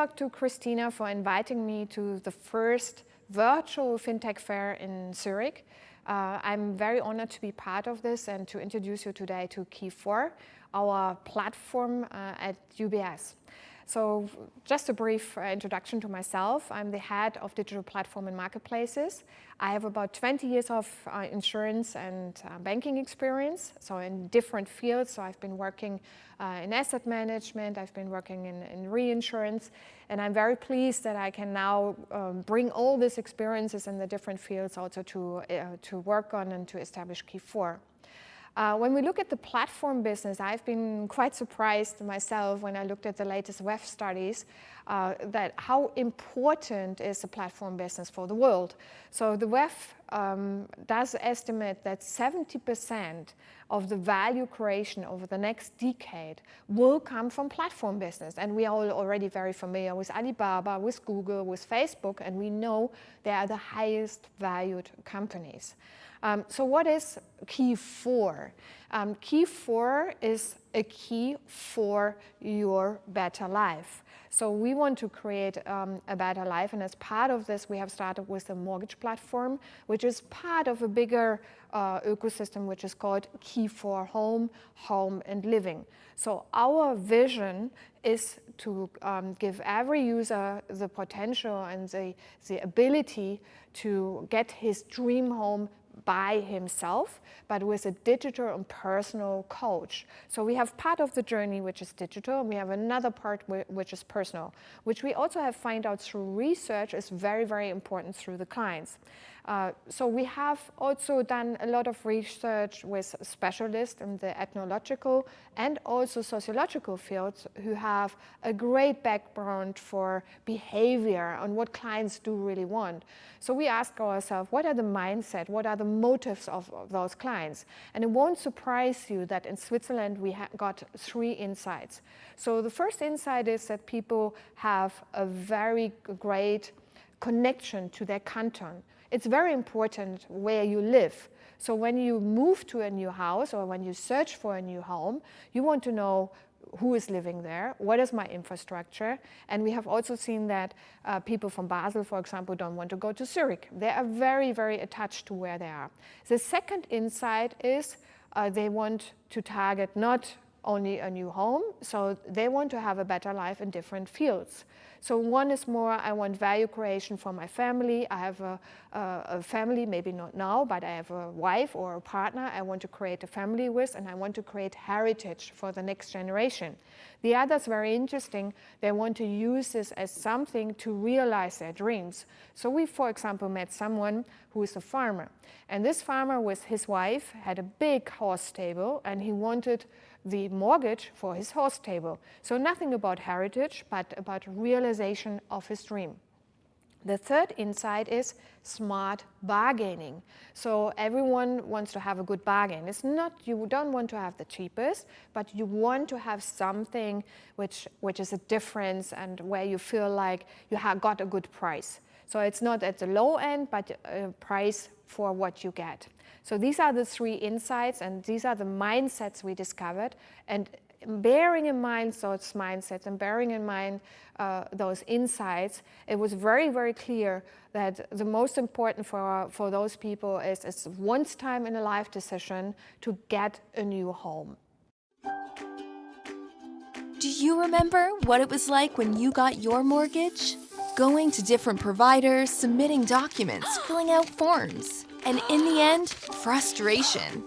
luck to Christina for inviting me to the first virtual FinTech fair in Zurich. I'm very honored to be part of this and to introduce you today to key4, our platform at UBS. So just a brief introduction to myself. I'm the head of digital platform and marketplaces. I have about 20 years of insurance and banking experience, so in different fields. So I've been working in asset management, I've been working in reinsurance, and I'm very pleased that I can now bring all these experiences in the different fields also to work on and to establish key4. When we look at the platform business, I've been quite surprised myself when I looked at the latest WEF studies that how important is the platform business for the world. So the WEF does estimate that 70% of the value creation over the next decade will come from platform business. And we are all already very familiar with Alibaba, with Google, with Facebook, and we know they are the highest valued companies. So what is key4? Key4 is a key for your better life. So we want to create a better life, and as part of this, we have started with a mortgage platform, which is part of a bigger ecosystem, which is called key4 Home, Home and Living. So our vision is to give every user the potential and the ability to get his dream home by himself, but with a digital and personal coach. So we have part of the journey which is digital, and we have another part which is personal, which we also have found out through research is very, very important through the clients. So we have also done a lot of research with specialists in the ethnological and also sociological fields who have a great background for behavior and what clients do really want. So we ask ourselves, what are the mindset, what are the motives of those clients? And it won't surprise you that in Switzerland we got 3 insights. So the first insight is that people have a very great connection to their canton. It's very important where you live. So when you move to a new house or when you search for a new home, you want to know who is living there, what is my infrastructure, and we have also seen that people from Basel, for example, don't want to go to Zurich. They are very, very attached to where they are. The second insight is they want to target not only a new home, so they want to have a better life in different fields. So one is more, I want value creation for my family. I have a family, maybe not now, but I have a wife or a partner I want to create a family with, and I want to create heritage for the next generation. The other is very interesting. They want to use this as something to realize their dreams. So we, for example, met someone who is a farmer. And this farmer with his wife had a big horse stable, and he wanted the mortgage for his horse stable. So nothing about heritage, but about realization of his dream. The third insight is smart bargaining. So everyone wants to have a good bargain. It's not, you don't want to have the cheapest, but you want to have something which is a difference and where you feel like you have got a good price. So it's not at the low end, but a price for what you get. So these are the 3 insights, and these are the mindsets we discovered. And bearing in mind those mindsets and bearing in mind those insights, it was very, very clear that the most important for those people is once time in a life decision to get a new home. Do you remember what it was like when you got your mortgage? Going to different providers, submitting documents, filling out forms, and in the end, frustration.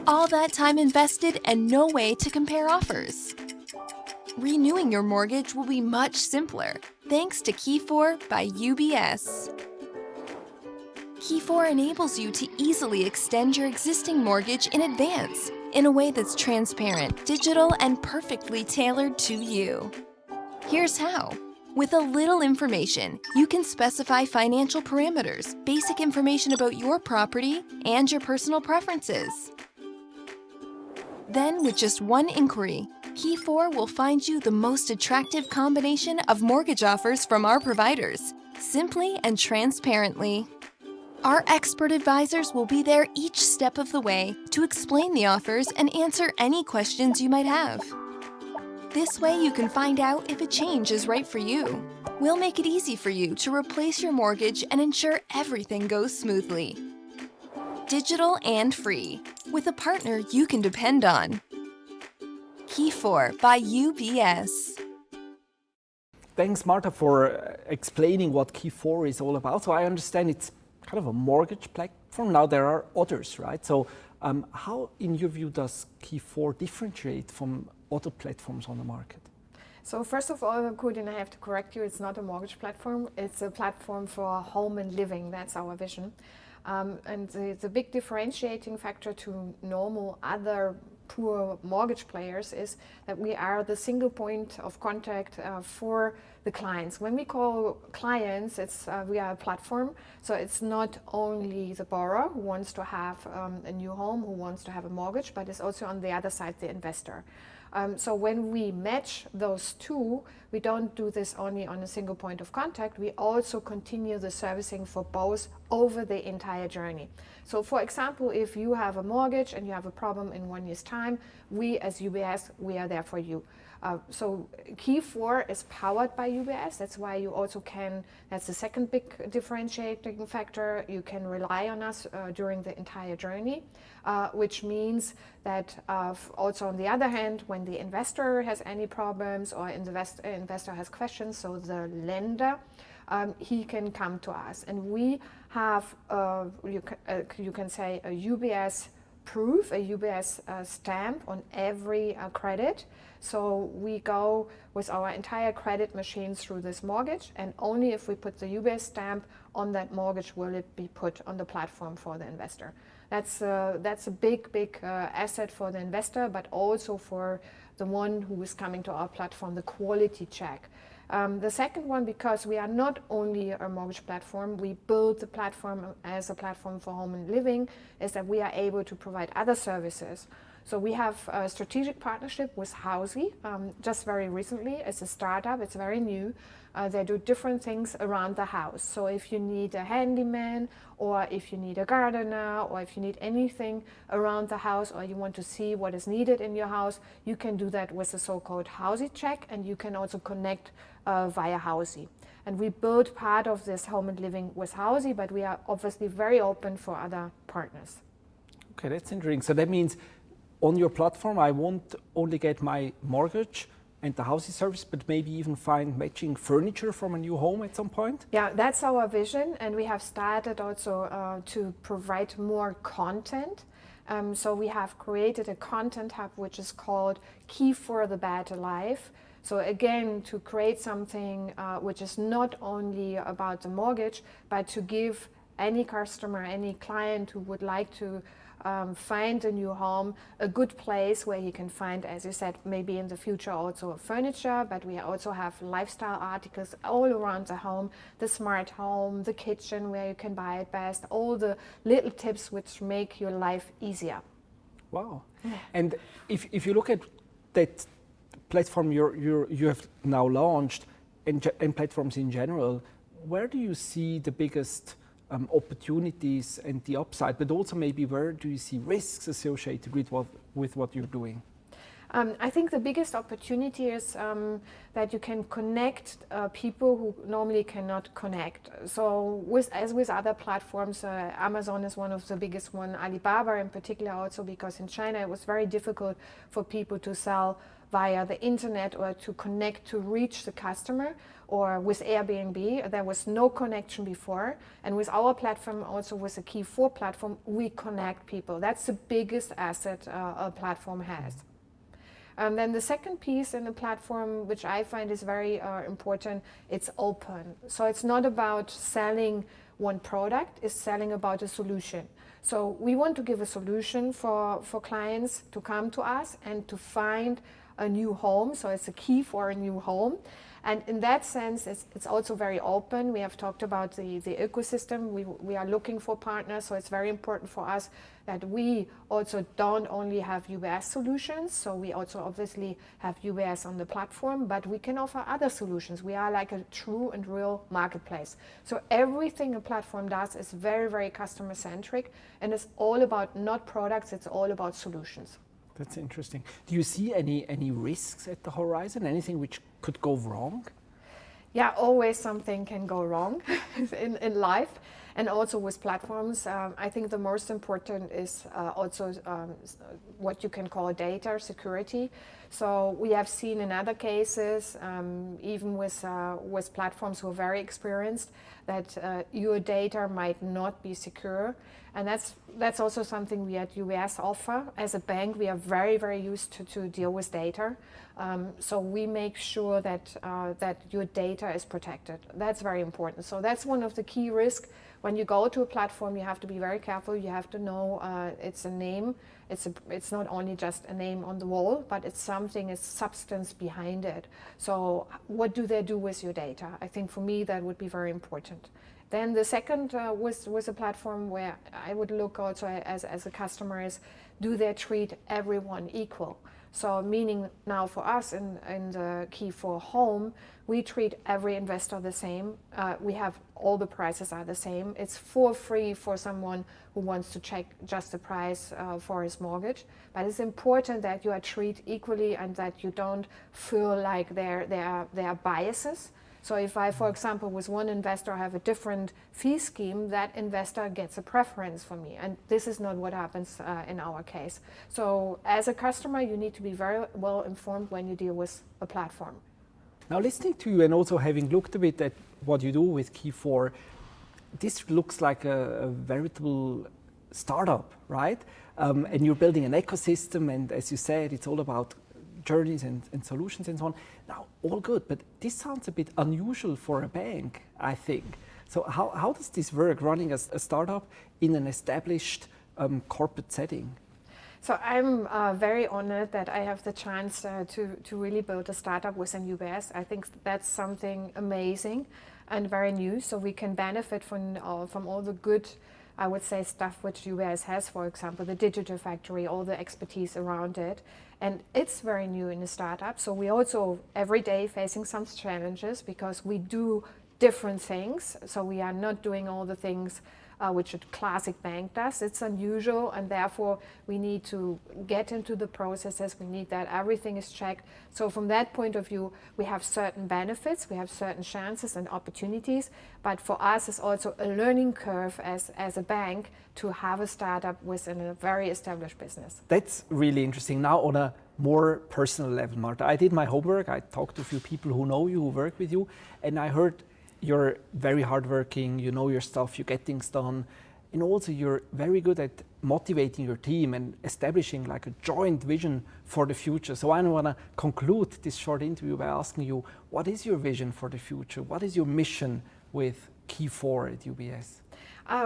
All that time invested and no way to compare offers. Renewing your mortgage will be much simpler thanks to key4 by UBS. key4 enables you to easily extend your existing mortgage in advance in a way that's transparent, digital, and perfectly tailored to you. Here's how. With a little information, you can specify financial parameters, basic information about your property, and your personal preferences. Then, with just one inquiry, key4 will find you the most attractive combination of mortgage offers from our providers, simply and transparently. Our expert advisors will be there each step of the way to explain the offers and answer any questions you might have. This way you can find out if a change is right for you. We'll make it easy for you to replace your mortgage and ensure everything goes smoothly. Digital and free, with a partner you can depend on. Key4 by UBS. Thanks, Marta, for explaining what key4 is all about. So I understand it's kind of a mortgage platform. Now there are others, right? So how, in your view, does key4 differentiate from other platforms on the market? So first of all, Kudin, I have to correct you. It's not a mortgage platform. It's a platform for home and living. That's our vision. And the big differentiating factor to normal other pure mortgage players is that we are the single point of contact for the clients. When we call clients, we are a platform, so it's not only the borrower who wants to have a new home, who wants to have a mortgage, but it's also on the other side the investor. So when we match those two, we don't do this only on a single point of contact, we also continue the servicing for both over the entire journey. So for example, if you have a mortgage and you have a problem in 1 year's time, we as UBS, we are there for you. So key4 is powered by UBS. That's why you also can, that's the second big differentiating factor, you can rely on us during the entire journey, which means that also on the other hand, when the investor has any problems or investor has questions, so the lender, he can come to us. And we have, you can say, a UBS proof, a UBS stamp on every credit. So we go with our entire credit machine through this mortgage, and only if we put the UBS stamp on that mortgage will it be put on the platform for the investor. That's a big asset for the investor, but also for the one who is coming to our platform, the quality check. The second one, because we are not only a mortgage platform, we build the platform as a platform for home and living, is that we are able to provide other services. So we have a strategic partnership with Housey, just very recently. It's a startup, it's very new. They do different things around the house. So if you need a handyman, or if you need a gardener, or if you need anything around the house, or you want to see what is needed in your house, you can do that with the so-called Housey check, and you can also connect via Housey. And we build part of this home and living with Housey, but we are obviously very open for other partners. Okay, that's interesting. So that means on your platform, I won't only get my mortgage and the housing service, but maybe even find matching furniture from a new home at some point? Yeah, that's our vision, and we have started also to provide more content. So we have created a content hub which is called Key4 the Better Life. So again, to create something which is not only about the mortgage, but to give any customer, any client who would like to find a new home, a good place where he can find, as you said, maybe in the future also furniture, but we also have lifestyle articles all around the home, the smart home, the kitchen where you can buy it best, all the little tips which make your life easier. Wow. And if you look at that platform you have now launched and platforms in general, where do you see the biggest opportunities and the upside, but also maybe where do you see risks associated with what you're doing? I think the biggest opportunity is that you can connect people who normally cannot connect. So as with other platforms, Amazon is one of the biggest one, Alibaba in particular also, because in China it was very difficult for people to sell via the internet or to connect to reach the customer. Or with Airbnb, there was no connection before. And with our platform, also with the Key4 platform, we connect people. That's the biggest asset a platform has. Then the second piece in the platform, which I find is very important, it's open. So it's not about selling one product, it's selling about a solution. So we want to give a solution for clients to come to us and to find a new home. So it's a key for a new home. And in that sense, it's also very open. We have talked about the ecosystem. We are looking for partners, so it's very important for us that we also don't only have UBS solutions, so we also obviously have UBS on the platform, but we can offer other solutions. We are like a true and real marketplace. So everything a platform does is very, very customer-centric, and it's all about not products, it's all about solutions. That's interesting. Do you see any risks at the horizon? Anything which could go wrong? Yeah, always something can go wrong in life, and also with platforms. I think the most important is also what you can call data security. So we have seen in other cases, even with platforms who are very experienced, that your data might not be secure. And that's also something we at UBS offer. As a bank, we are very, very used to deal with data. So we make sure that your data is protected. That's very important. So that's one of the key risks. When you go to a platform, you have to be very careful. You have to know it's a name. It's not only just a name on the wall, but it's something, it's substance behind it. So what do they do with your data? I think for me that would be very important. Then the second with a platform where I would look also as a customer is, do they treat everyone equal? So meaning now for us in the key4 home, we treat every investor the same. We have all the prices are the same. It's for free for someone who wants to check just the price for his mortgage. But it's important that you are treated equally and that you don't feel like there are biases. So if I, for example, with one investor have a different fee scheme, that investor gets a preference for me. And this is not what happens in our case. So as a customer, you need to be very well informed when you deal with a platform. Now listening to you and also having looked a bit at what you do with key4, this looks like a veritable startup, right? And you're building an ecosystem, and as you said, it's all about journeys and solutions and so on. Now, all good, but this sounds a bit unusual for a bank, I think. So how does this work, running a startup in an established corporate setting? So I'm very honored that I have the chance to really build a startup within UBS. I think that's something amazing and very new, so we can benefit from all the good, I would say, stuff which UBS has, for example, the digital factory, all the expertise around it. And it's very new in a startup, so we also every day facing some challenges because we do different things. So we are not doing all the things which a classic bank does. It's unusual, and therefore we need to get into the processes. We need that everything is checked. So from that point of view, we have certain benefits, we have certain chances and opportunities, but for us it's also a learning curve as a bank to have a startup within a very established business. That's really interesting. Now on a more personal level, Marta, I did my homework. I talked to a few people who know you, who work with you, and I heard you're very hardworking, you know your stuff, you get things done, and also you're very good at motivating your team and establishing like a joint vision for the future. So I want to conclude this short interview by asking you, what is your vision for the future? What is your mission with key4 at UBS?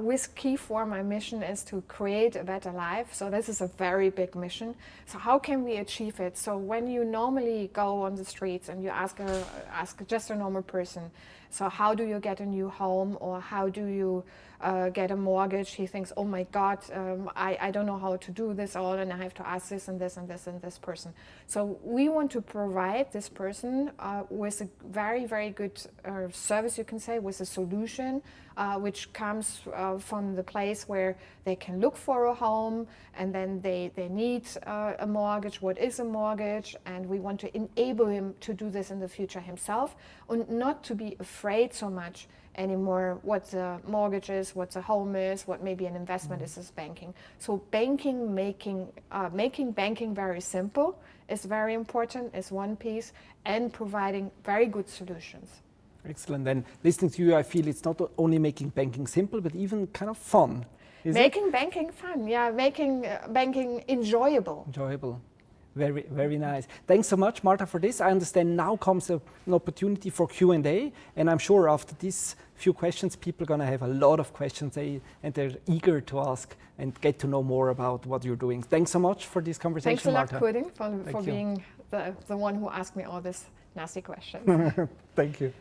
With key4, my mission is to create a better life. So this is a very big mission. So how can we achieve it? So when you normally go on the streets and you ask just a normal person, so how do you get a new home, or how do you get a mortgage? He thinks, oh my God, I don't know how to do this all, and I have to ask this and this and this and this person. So we want to provide this person with a very, very good service, you can say, with a solution which comes from the place where they can look for a home, and then they need a mortgage. What is a mortgage? And we want to enable him to do this in the future himself, and not to be afraid so much anymore what the mortgage is, what the home is, what maybe an investment is banking. So making banking very simple is very important, is one piece, and providing very good solutions. Excellent. And listening to you, I feel it's not only making banking simple, but even kind of fun. Making banking fun, yeah, making banking enjoyable. Enjoyable. Very, very nice. Thanks so much, Marta, for this. I understand now comes an opportunity for Q&A, and I'm sure after these few questions, people are going to have a lot of questions, and they're eager to ask and get to know more about what you're doing. Thanks so much for this conversation, Marta. Thanks a lot, Kuding, for being the one who asked me all these nasty questions. Thank you.